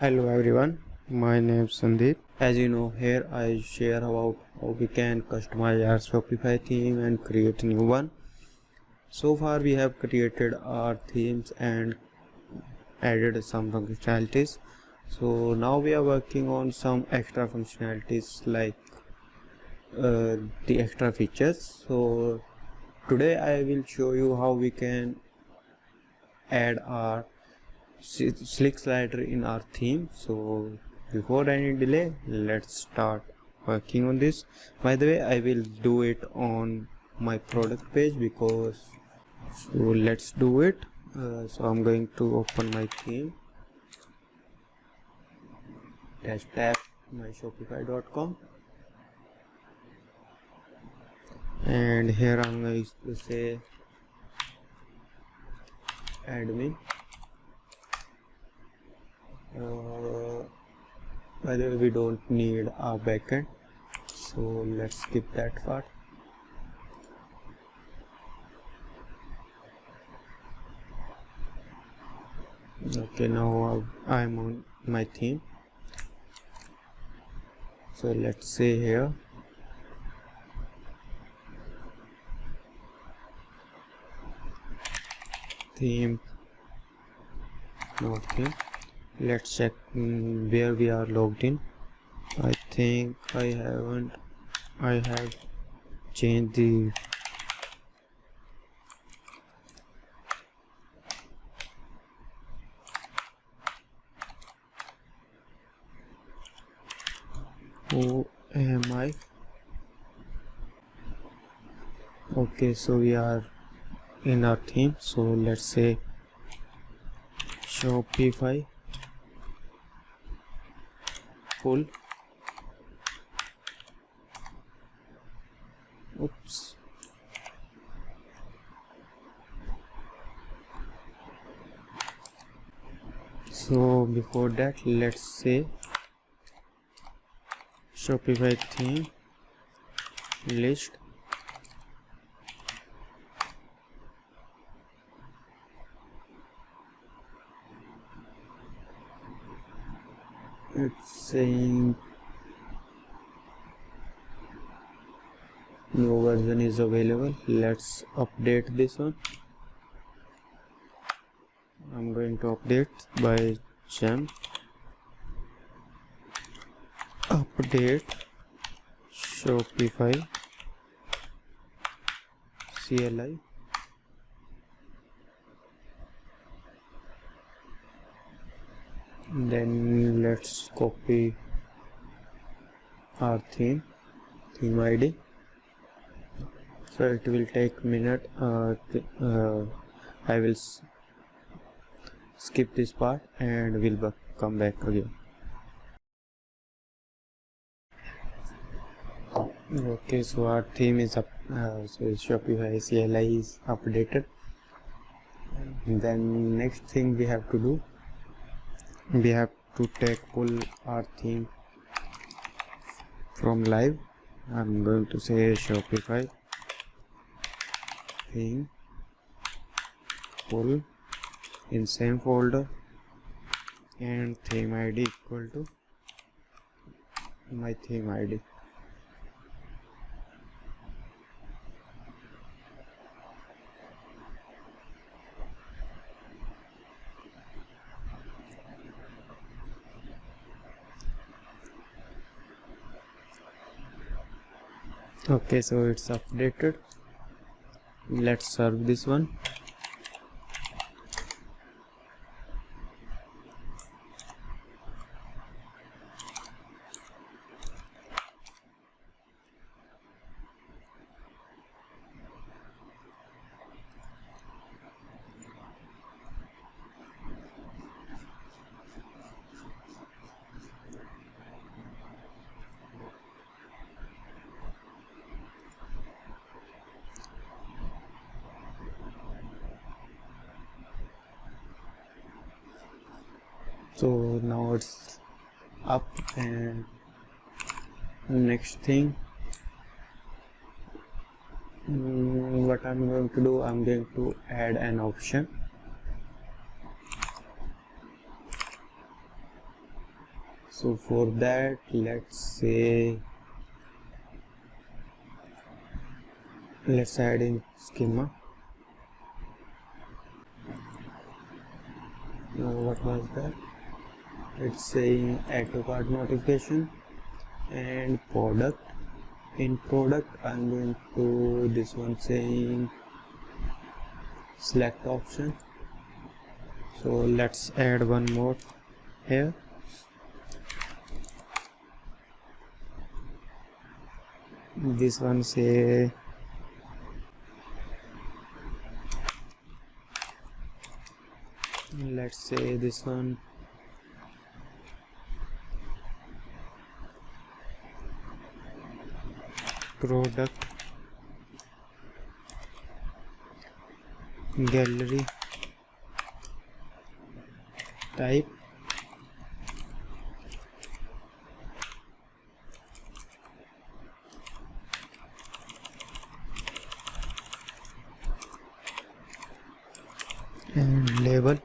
Hello everyone, my name is Sandeep. As you know, here I share about how we can customize our Shopify theme and create a new one. So far we have created our themes and added some functionalities. So now we are working on some extra functionalities like the extra features. So today I will show you how we can add our slick slider in our theme. So before any delay, let's start working on this. By the way, I will do it on my product page so let's do it. So I'm going to open my theme, tab my shopify.com, and here I'm going to say admin. By the way, we don't need a backend, so let's skip that part. Okay, now I'm on my theme. So let's say here theme, not theme. Let's check where we are logged in. I think I have changed the who am I? Okay, so we are in our theme. So let's say Shopify full. Oops. So before that, let's say Shopify theme list. It's saying new version is available. Let's update this one. I'm going to update by gem update Shopify CLI. Then let's copy our theme ID. So it will take a minute. I will skip this part and we'll come back again. Okay, so our theme is up. So Shopify CLI is updated. And then next thing we have to do, we have to pull our theme from live. I'm going to say Shopify theme pull in same folder and theme ID equal to my theme ID. Okay, so it's updated. Let's serve this one. So now it's up, and next thing what I'm going to do, I'm going to add an option. So for that, let's add in schema. Now what was that? It's saying add to cart notification and product. In product, I'm going to this one saying select option. So let's add one more here. This one say let's say this one product gallery type and label.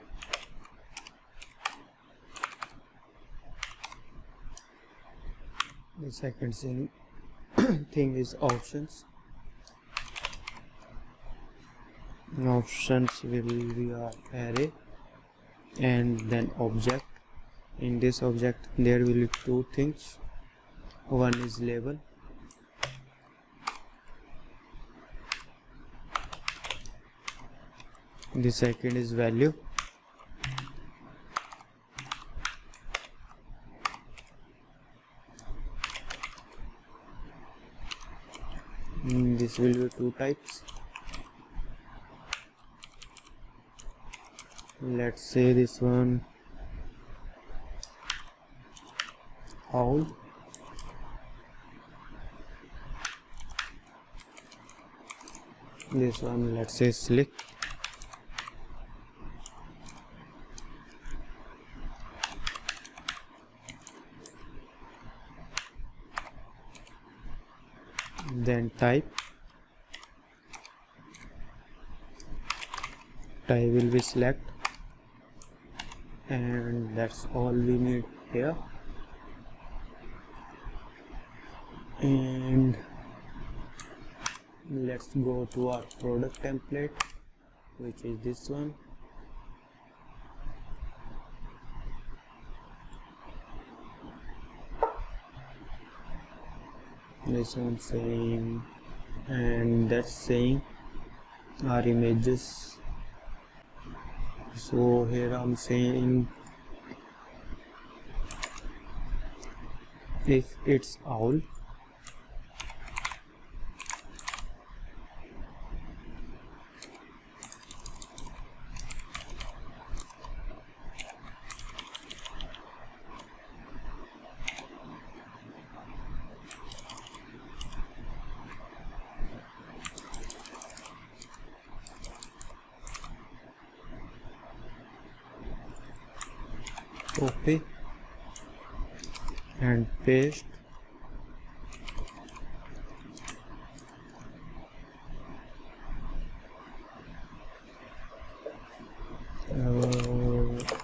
The second thing is options. Options will be our array and then object. In this object there will be two things. One is label, the second is value. This will be two types. Let's say this one owl. This one let's say slick. Then type will be select, and that's all we need here. And let's go to our product template, which is this one. This one saying, and that's saying our images. So here I'm saying if it's owl, copy and paste.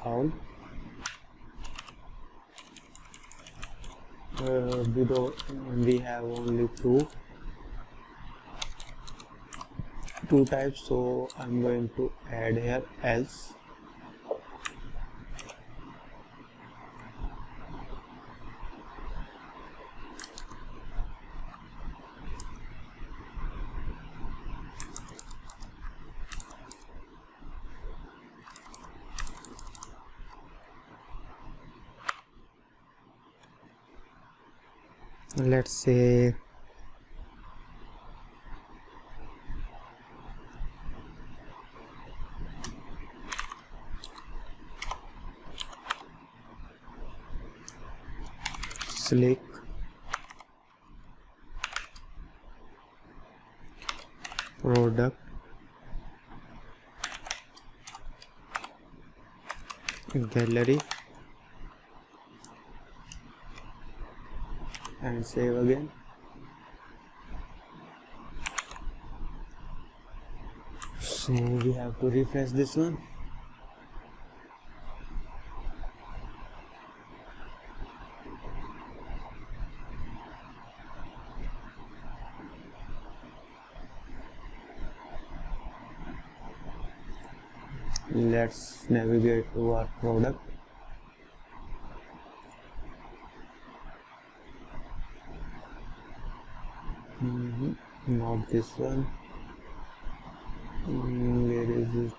Owl. We have only two types, so I'm going to add here else. Let's say slick product gallery and save again. So we have to refresh this one. let's navigate to our product. Not this one. Where is it?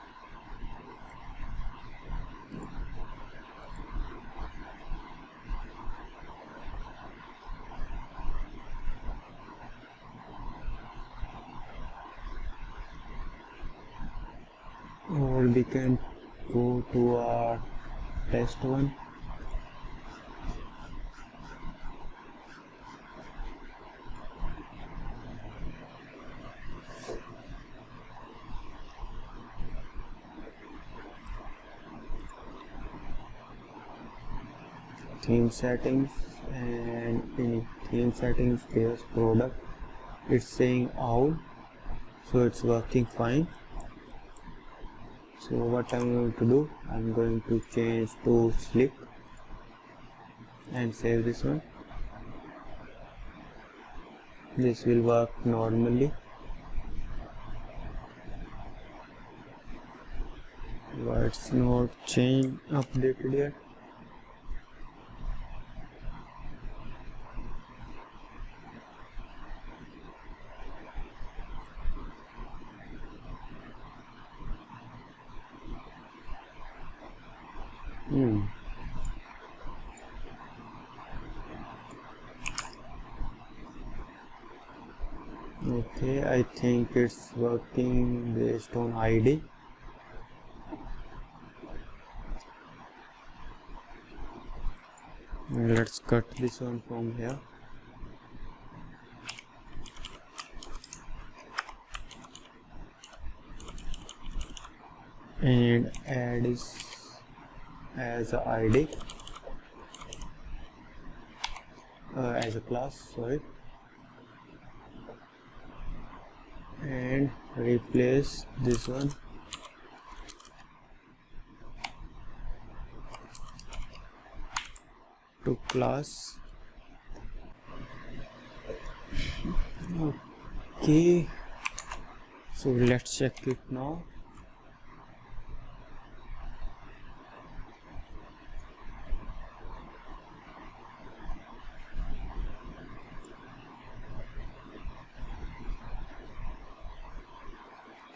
Or we can go to our test one. Theme settings, and in theme settings there's product. It's saying owl, so it's working fine. So what I'm going to do, I'm going to change to slick and save this one. This will work normally. But it's not changed, updated yet. Okay, I think it's working based on ID. Let's cut this one from here. And add is as a ID, as a class, sorry. And replace this one to class. Okay, so let's check it now.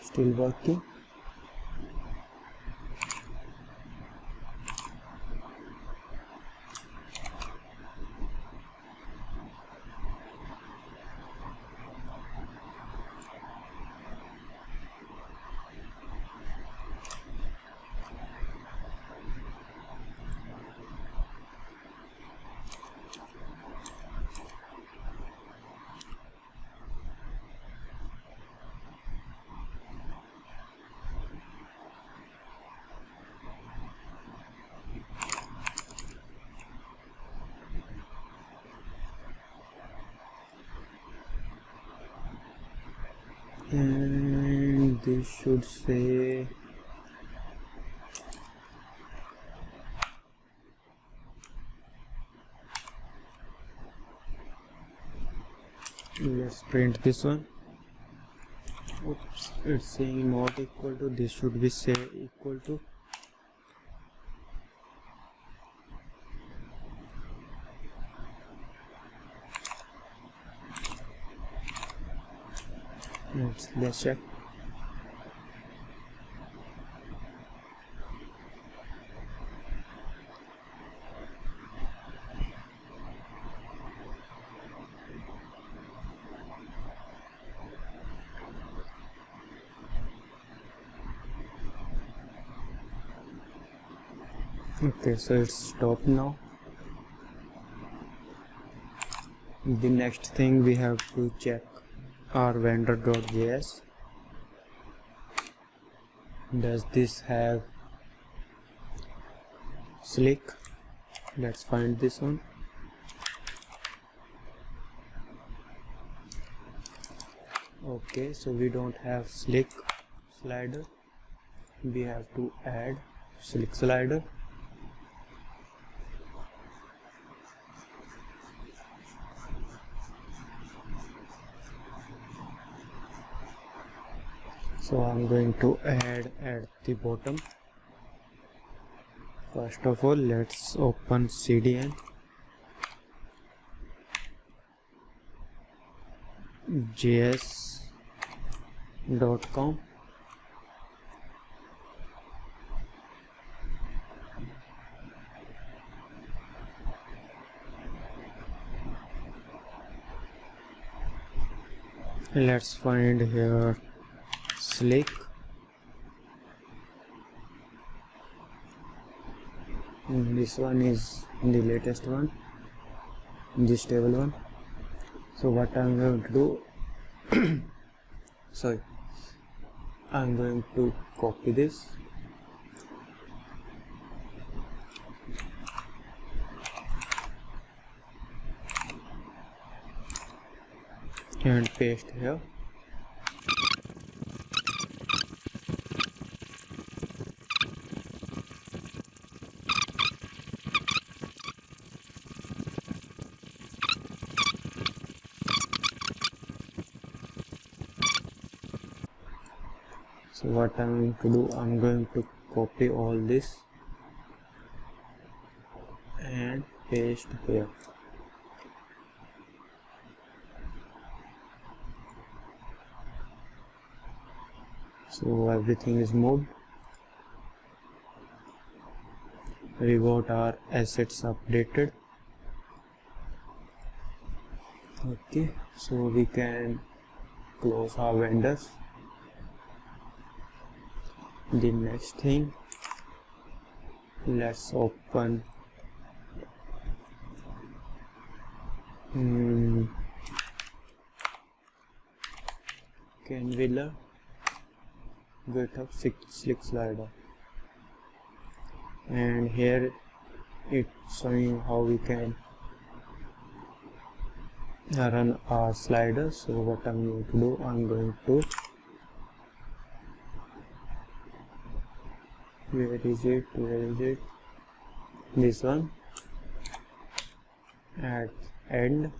Still working. And this should say let's print this one. Oops, it's saying not equal to, this should be say equal to. Let's check. Okay, so it's stopped now. The next thing we have to check our vendor.js. Does this have slick? Let's find this one. Okay, so we don't have slick slider. We have to add slick slider. So I'm going to add at the bottom. First of all, let's open CDN js.com. Let's find here Slick. This one is the latest one, this stable one. So what I'm going to do, I'm going to copy this and paste here. So what I'm going to do, I'm going to copy all this and paste here. So everything is moved. We got our assets updated. Okay, so we can close our vendors. The next thing, let's open Canvilla GitHub Slick Slider, and here it's showing how we can run our sliders. So what I'm going to do, I'm going to, where is it, this one, at end.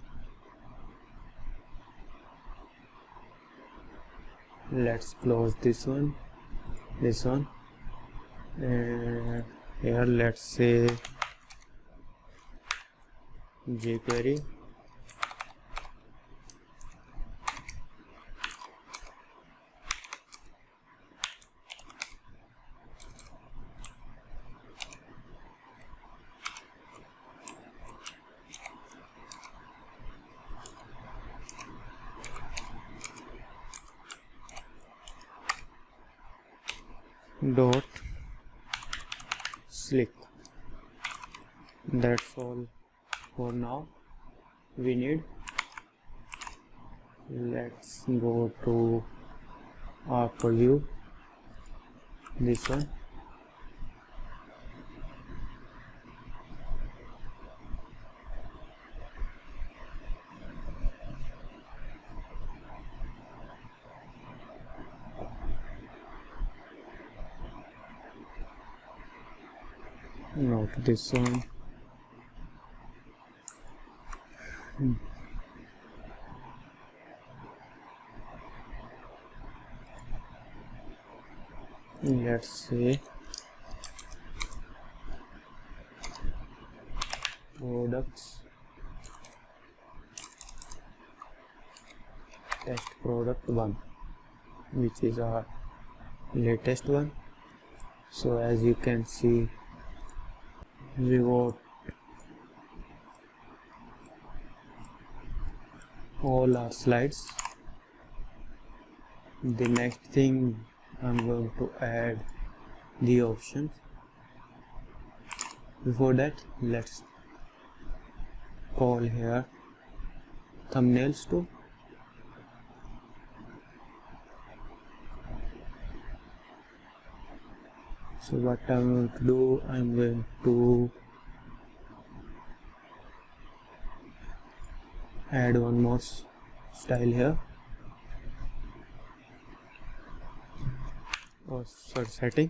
Let's close this one, and here let's say jQuery. Dot slick. That's all for now we need. Let's go to our preview, this one. Not this one. Let's say products, test product 1, which is our latest one. So as you can see, we got all our slides. The next thing, I'm going to add the options. Before that, let's call here thumbnails too. So what I'm going to do, I'm going to add one more style here, or setting.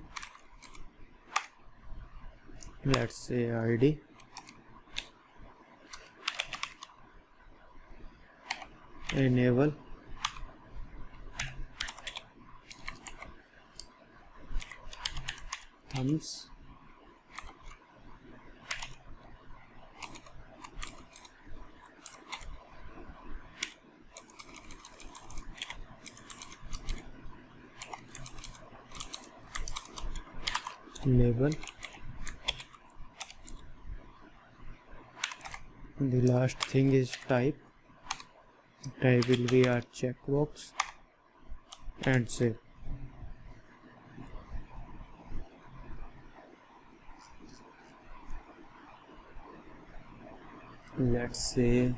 Let's say ID, enable thumbs, label. And the last thing is type. Type will be our checkbox and save. Let's say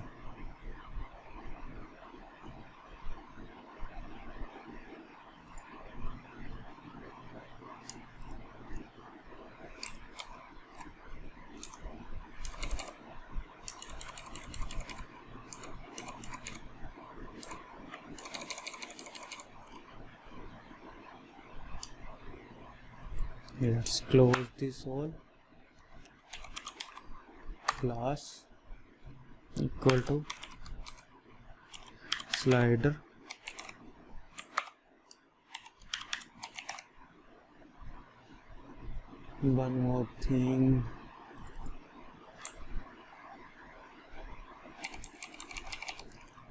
let's close this all. Class equal to slider one more thing,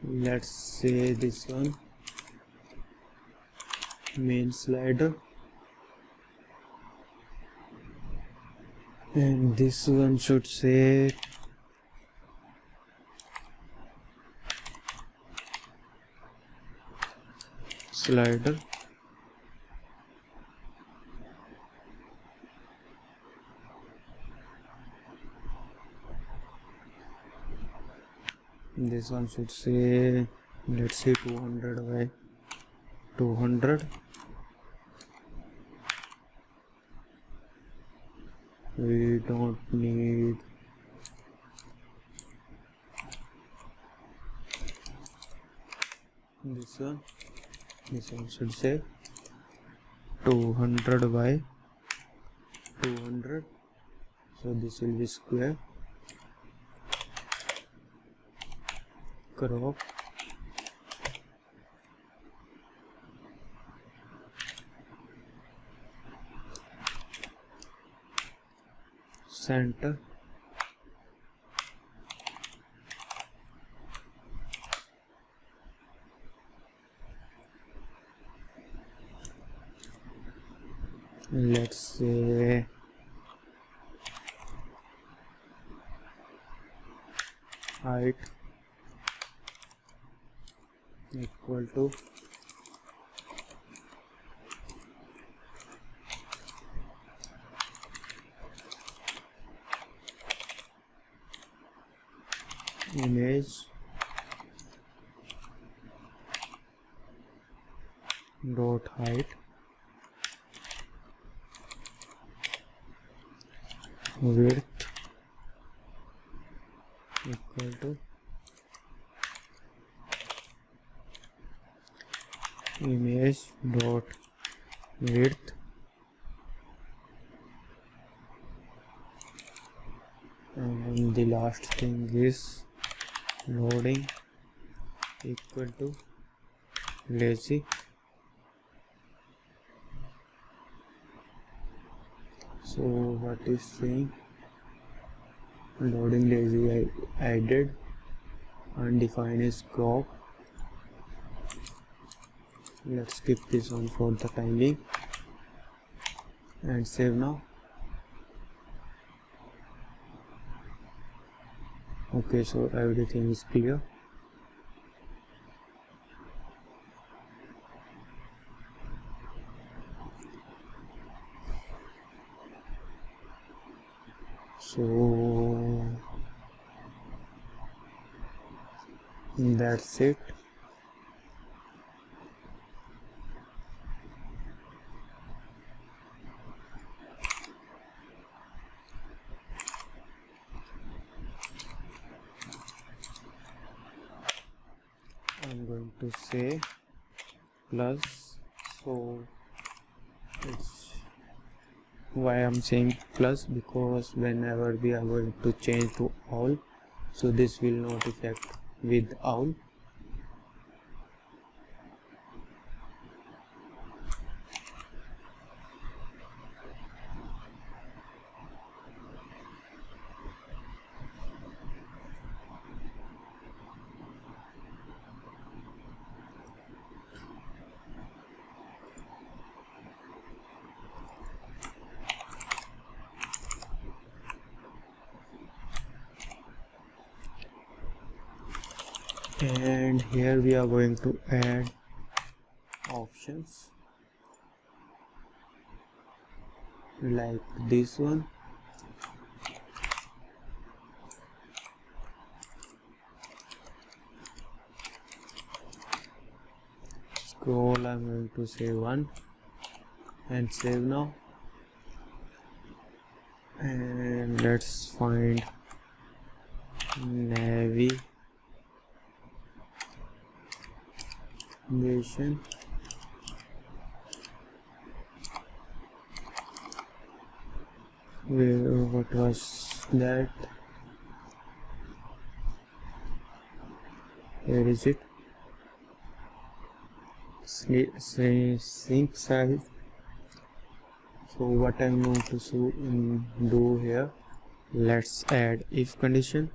let's say this one main slider, and this one should say slider. This one should say, let's say 200 by 200. We don't need this one. This one should say 200 by 200. So this will be square. Crop. Center. Let's say height equal to image dot height width equal to image dot width and the last thing is loading equal to lazy. So what is saying loading lazy I did, undefined is crop. Let's skip this one for the time being and save now. Okay, so everything is clear. So that's it. I'm going to say plus. So it's why I'm saying plus, because whenever we are going to change to all, so this will not affect with all. and here we are going to add options like this one. Scroll, I'm going to say 1 and save now. And let's find navigation. What was that? Where is it? Sync size. So what I'm going to do here, let's add if condition.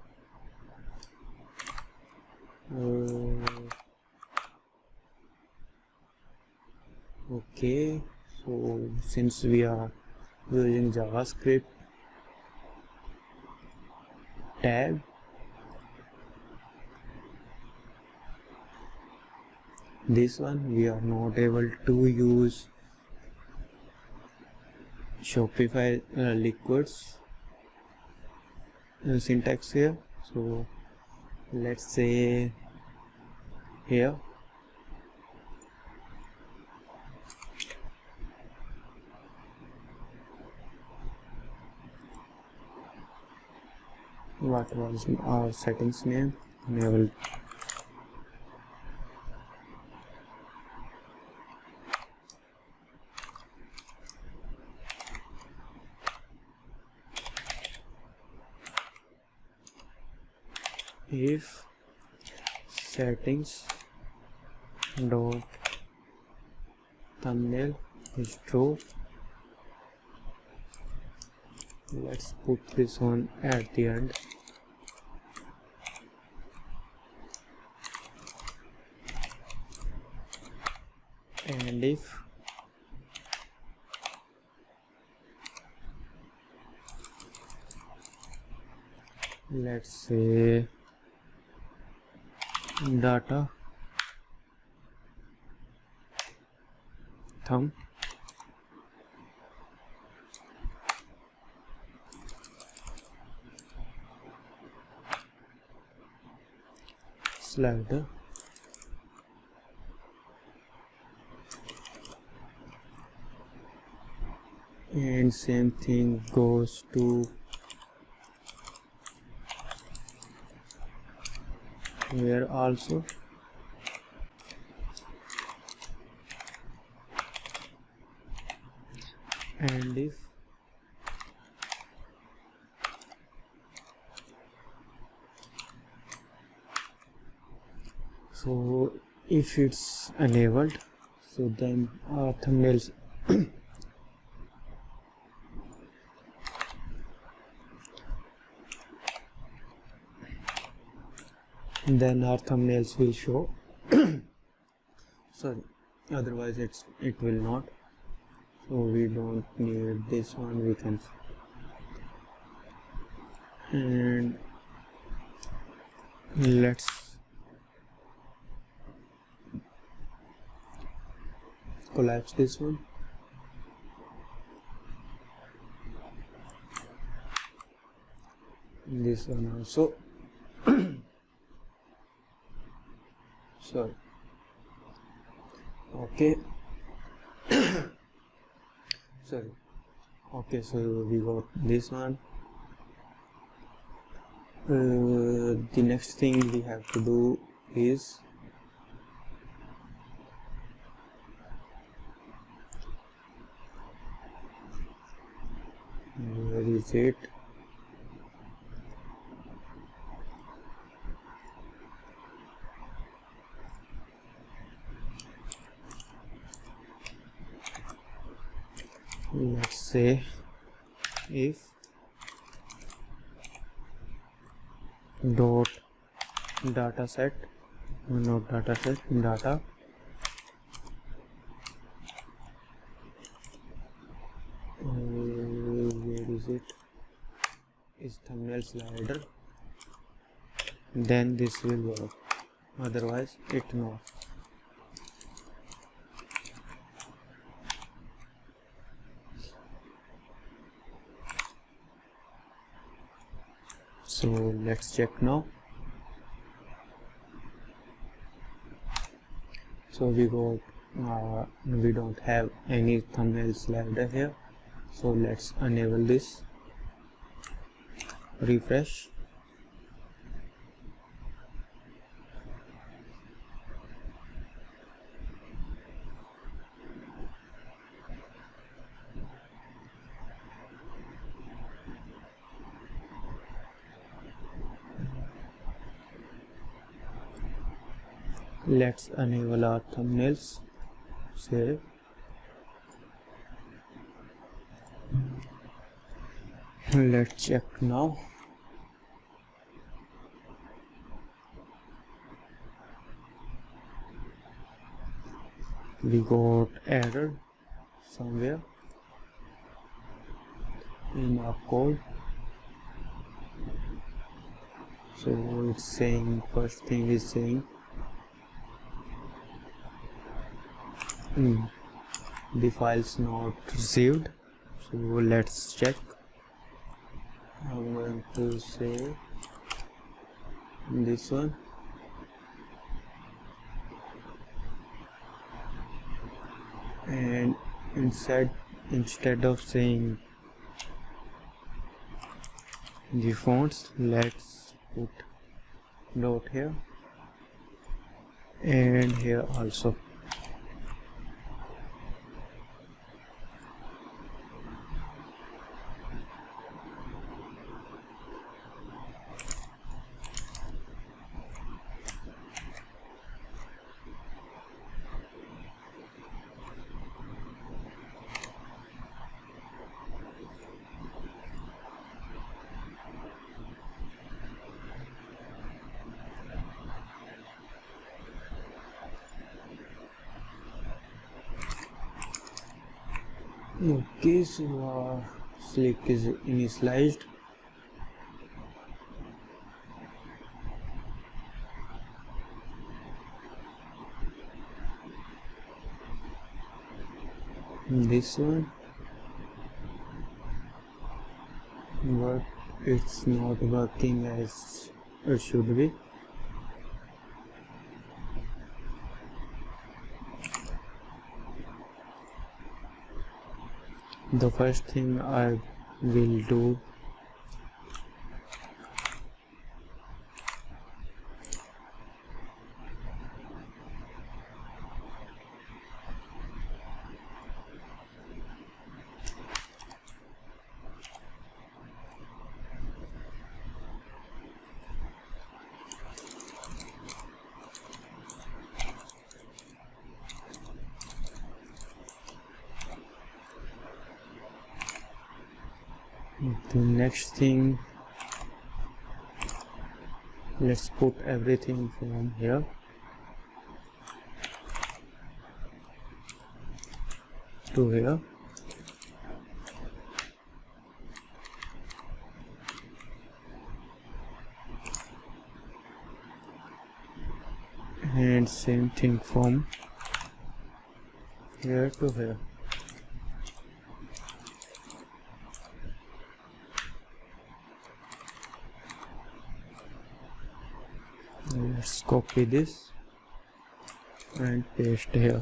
Okay, so since we are using JavaScript tag, this one we are not able to use Shopify liquids syntax here. So let's say here what was our settings name? Enable if settings dot thumbnail is true. Let's put this one at the end. And if let's say data thumb slider and same thing goes to here also. And if so, if it's enabled, so then our thumbnails then our thumbnails will show. Sorry, otherwise it will not. So we don't need this one. We can, and let's collapse this one. This one also. Sorry. Okay. Sorry. Okay, so we got this one. The next thing we have to do is where is it? Let's say if dot data set, not data set, data where is it, is thumbnail slider, then this will work. otherwise it not. So let's check now. So we don't have any thumbnail slider here, so let's enable this. Refresh. Let's enable our thumbnails. Save. Let's check now. We got error somewhere in our code. So it's saying, first thing is saying the file's not received. So let's check. I'm going to say this one, and instead of saying the fonts, let's put dot here and here also. Okay, so our slick is initialized. This one, but it's not working as it should be. The first thing I will do the next thing, let's put everything from here to here. And same thing from here to here. Let's copy this and paste here.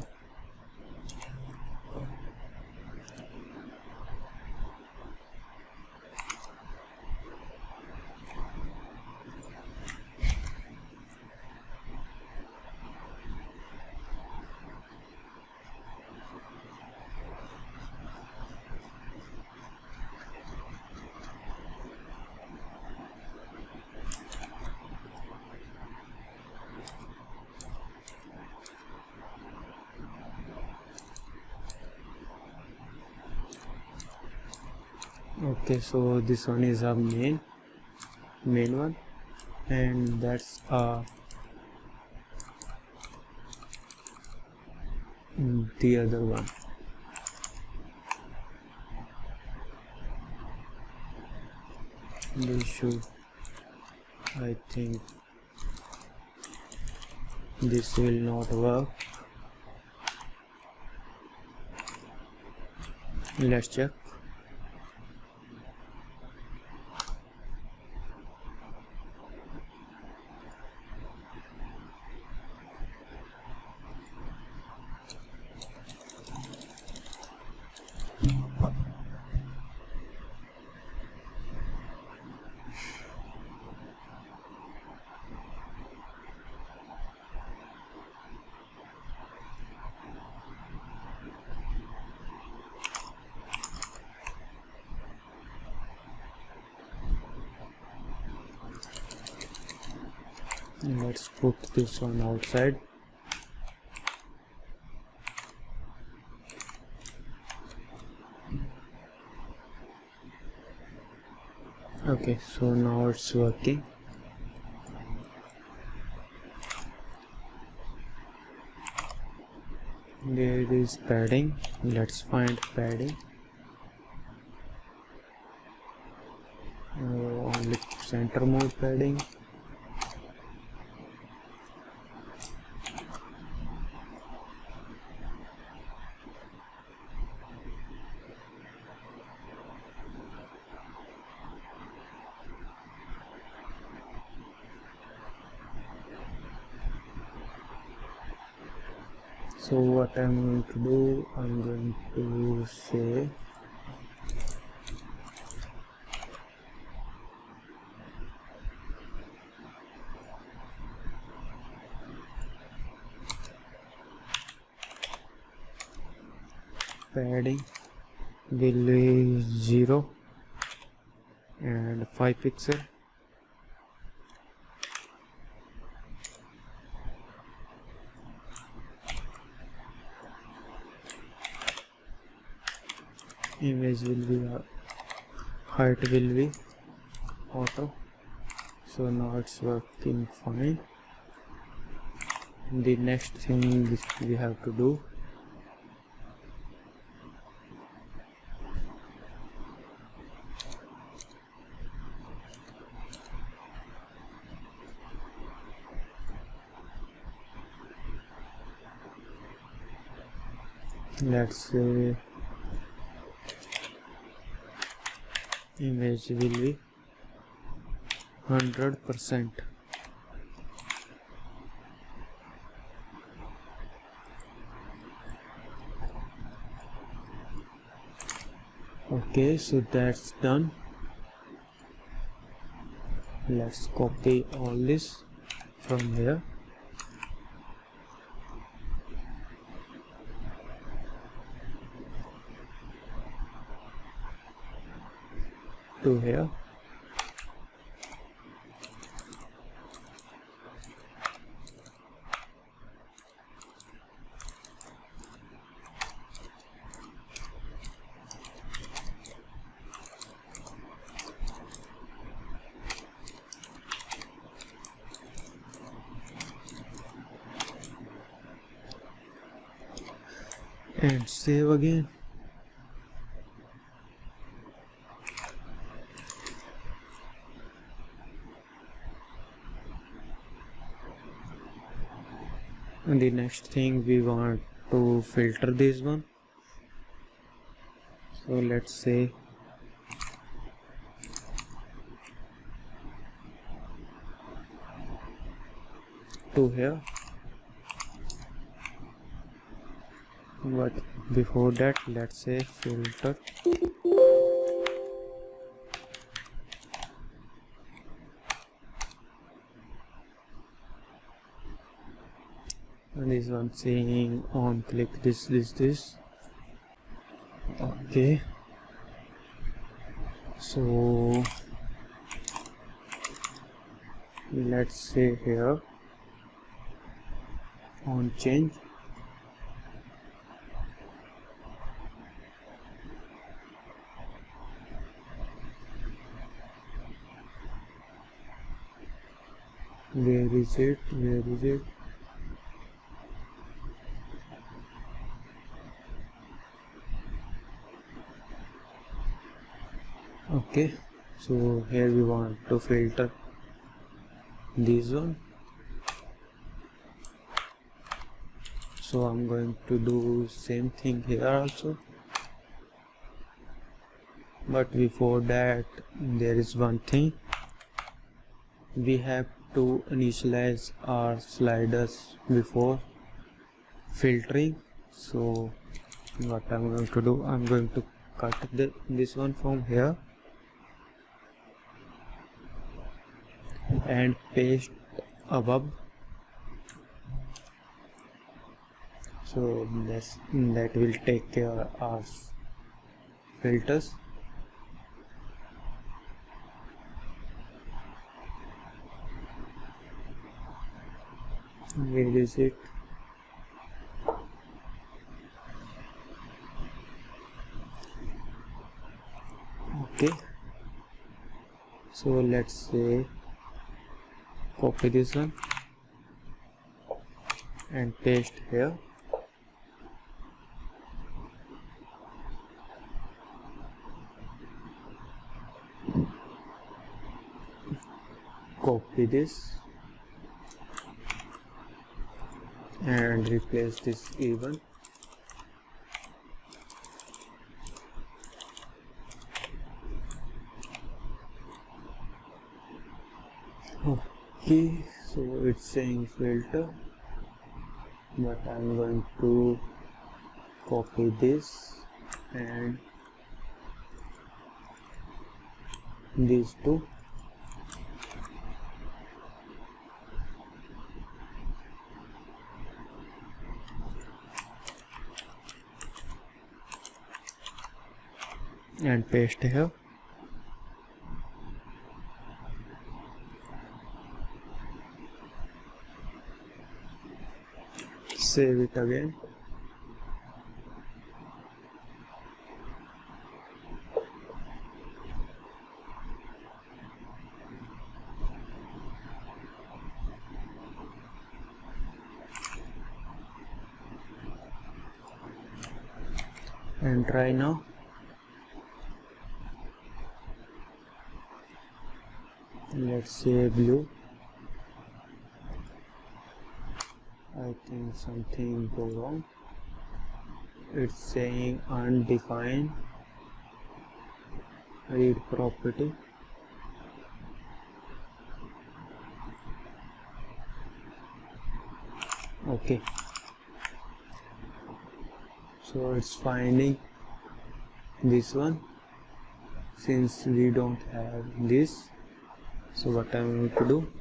Okay, so this one is our main one, and that's the other one. They should, I think, This will not work. Let's check. Let's put this one outside. Okay, so now it's working. There is padding. Let's find padding. Only center mode padding. So what I'm going to do, I'm going to say padding will be 0 and 5 pixel. Image will be height will be auto. So now it's working fine. The next thing we have to do, let's say image will be 100%. Okay, so that's done. Let's copy all this from here to here. And save again. And the next thing, we want to filter this one. So let's say to here, but before that let's say filter and this one saying on click this. Okay, so let's say here on change, where is it? Okay, so here we want to filter this one. So I'm going to do same thing here also, but before that there is one thing. We have to initialize our sliders before filtering. So what I'm going to do, I'm going to cut this one from here and paste above. So that will take care of our filters. Where is it? Okay, so let's say copy this one and paste here. Copy this and replace this even. Okay, so it's saying filter, but I'm going to copy this and these two. And paste here. Save it again. And try now. Let's say blue. I think something go wrong. It's saying undefined read property. Okay, so it's finding this one since we don't have this. So what I'm going to do,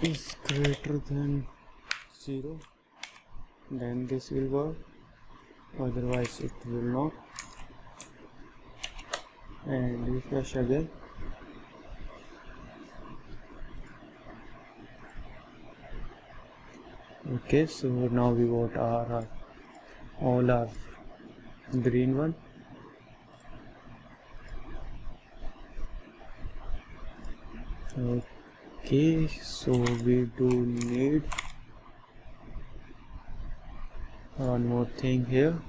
is greater than 0, then this will work, otherwise it will not. And refresh again. Okay, so now we got our all our green one. Okay, so we do need one more thing here.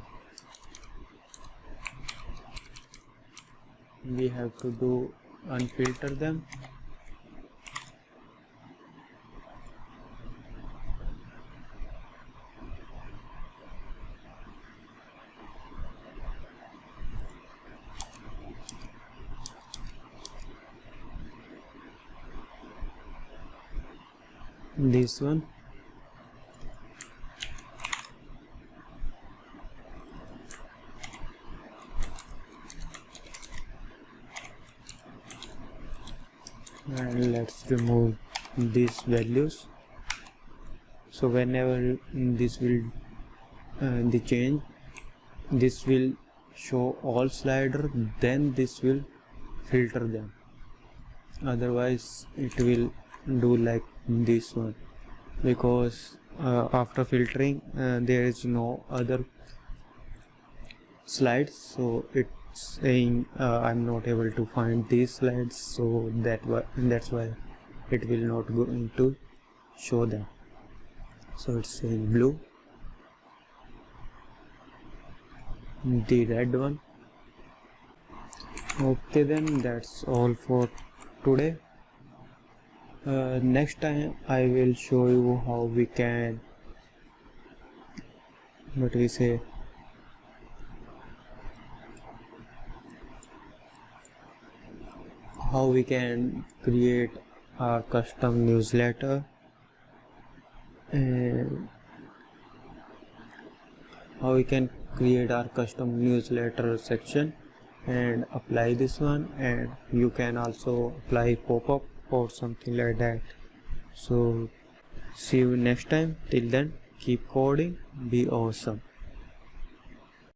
We have to do unfilter them. This one. And let's remove these values. So whenever this will the change, this will show all slider, then this will filter them. Otherwise it will do like this one, because after filtering there is no other slides, so it's saying I'm not able to find these slides, so that's why it will not going to show them. So it's saying blue, the red one. Okay, then that's all for today. Next time I will show you how we can, what we say, how we can create our custom newsletter, and how we can create our custom newsletter section and apply this one, and you can also apply pop-up or something like that. So see you next time. Till then, keep coding, be awesome.